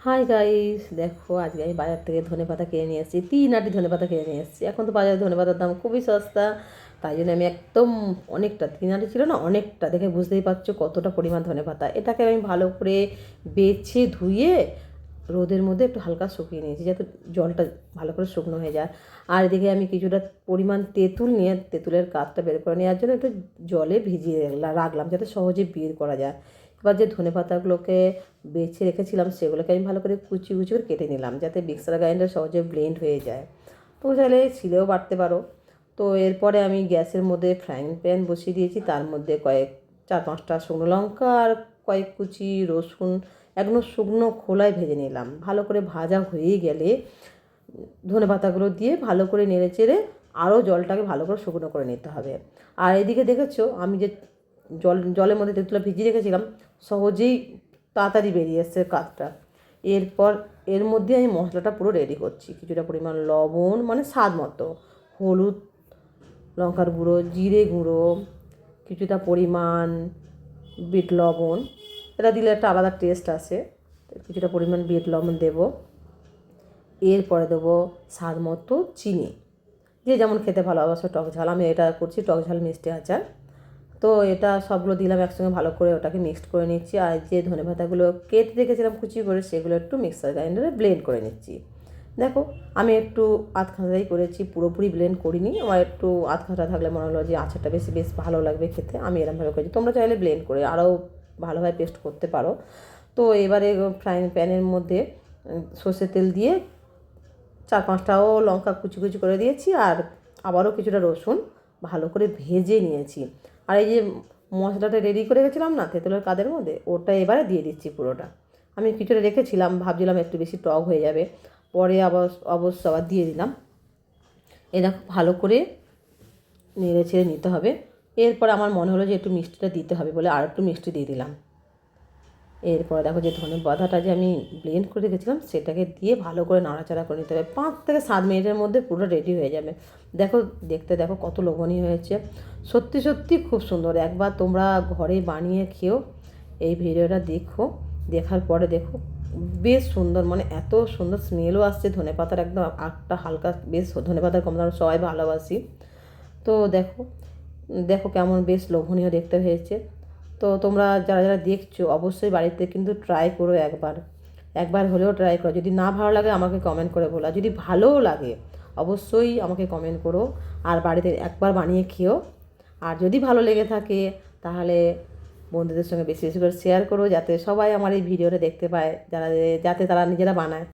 Hi guys, দেখো আজকে আমি বাজার থেকে ধনেপাতা কিনে নিয়ে এসেছি। 3 আটি ধনেপাতা কিনে নিয়ে এসেছি। এখন তো বাজারে ধনেপাতার দাম খুবই সস্তা, তাই জন্য আমি একদম অনেকটা 3 আটি ছিল না, অনেকটা দেখে বুঝতেই পারছো কতটা পরিমাণ ধনেপাতা। এটাকে আমি ভালো করে বেছে ধুয়ে রোদের মধ্যে একটু হালকা শুকিয়ে নিয়েছি, যাতে জলটা ভালো করে শুকনো হয়ে যায়। আর এদিকে আমি কিছুটা পরিমাণ তেঁতুল নিয়ে তেঁতুলের কাঠটা বের করে নেওয়ার জন্য একটু জলে ভিজিয়ে রাখলাম, যাতে সহজে বের করা যায়। এবার যে ধনেপাতাগুলোকে বেছে রেখেছিলাম সেগুলোকে আমি ভালো করে কুচি কুচি করে কেটে নিলাম, যাতে মিক্সার গ্রাইন্ডার সহজে ব্লেন্ড হয়ে যায়। তো চাইলে ছিলেও বাটতে পারো। তো এরপরে আমি গ্যাসের মধ্যে ফ্রাইং প্যান বসিয়ে দিয়েছি, তার মধ্যে 4-5টা শুকনো লঙ্কা আর কয়েক কুচি রসুন একদম শুকনো খোলায় ভেজে নিলাম। ভালো করে ভাজা হয়ে গেলে ধনেপাতাগুলো দিয়ে ভালো করে নেড়ে চেড়ে আরও জলটাকে ভালো করে শুকনো করে নিতে হবে। আর এদিকে দেখেছো আমি যে জলের মধ্যে তেঁতুলটা ভিজিয়ে রেখেছিলাম, সহজেই তাড়াতাড়ি বেরিয়ে এসছে কাঠটা। এরপর এর মধ্যে আমি মশলাটা পুরো রেডি করছি। কিছুটা পরিমাণ লবণ, মানে স্বাদ মতো, হলুদ, লঙ্কার গুঁড়ো, জিরে গুঁড়ো, কিছুটা পরিমাণ বিট লবণ, এটা দিলে একটা আলাদা টেস্ট আসে। কিছুটা পরিমাণ বিট লবণ দেবো। এরপরে দেবো স্বাদ মতো চিনি, যে যেমন খেতে ভালোবাসো টক ঝাল। আমি এটা করছি টক ঝাল মিষ্টি আচার। তো এটা সবগুলো দিলাম একসঙ্গে, ভালো করে ওটাকে মিক্সড করে নিচ্ছি। আর যে ধনেপাতাগুলো কেটে রেখেছিলাম কুচি করে, সেগুলো একটু মিক্সার গ্রাইন্ডারে ব্লেন্ড করে নিচ্ছি। দেখো আমি একটু আধখানাই করেছি, পুরোপুরি ব্লেন্ড করিনি। আমার একটু আধখানা থাকলে মনে হলো যে আচারটা বেশ ভালো লাগবে খেতে, আমি এরকমভাবে করেছি। তোমরা চাইলে ব্লেন্ড করে আরও ভালোভাবে পেস্ট করতে পারো। তো এবারে ফ্রাইং প্যানের মধ্যে সর্ষের তেল দিয়ে 4-5টাও লঙ্কা কুচি কুচি করে দিয়েছি, আর আবারও কিছুটা রসুন ভালো করে ভেজে নিয়েছি। আর এই যে মশলাটা রেডি করে গেছিলাম না তেঁতুলের কাদের মধ্যে, ওটা এবারে দিয়ে দিচ্ছি পুরোটা। আমি কিছুটা রেখেছিলাম, ভাবছিলাম একটু বেশি টক হয়ে যাবে, পরে অবশ্য আবার দিয়ে দিলাম। এই দেখো ভালো করে নেড়ে ছেড়ে নিতে হবে। এরপর আমার মনে হলো যে একটু মিষ্টিটা দিতে হবে বলে আর একটু মিষ্টি দিয়ে দিলাম। এরপরে দেখো যে ধনেপাতাটা যে আমি ব্লেন্ড করে রেখেছিলাম সেটাকে দিয়ে ভালো করে নাড়াচাড়া করে নিতে হবে। 5 থেকে 7 মিনিটের মধ্যে পুরো রেডি হয়ে যাবে। দেখো দেখো কত লোভনীয় হয়েছে। সত্যি সত্যি খুব সুন্দর। একবার তোমরা ঘরে বানিয়ে খেও। এই ভিডিওটা দেখো, দেখার পরে দেখো বেশ সুন্দর, মানে এত সুন্দর স্মেলও আসছে ধনেপাতার, একদম একটা হালকা বেশ ধনেপাতার গন্ধ আমরা সবাই ভালোবাসি। তো দেখো দেখো কেমন বেশ লোভনীয় দেখতে হয়েছে। তো তোমরা যারা যারা দেখছো অবশ্যই বাড়িতে কিন্তু ট্রাই করো, একবার হলেও ট্রাই করো। যদি না ভালো লাগে আমাকে কমেন্ট করে বলো, আর যদি ভালোও লাগে অবশ্যই আমাকে কমেন্ট করো। আর বাড়িতে একবার বানিয়ে খেও। আর যদি ভালো লেগে থাকে তাহলে বন্ধুদের সঙ্গে বেশি বেশি করে শেয়ার করো, যাতে সবাই আমার এই ভিডিওটা দেখতে পায়, যাতে তারা নিজেরা বানায়।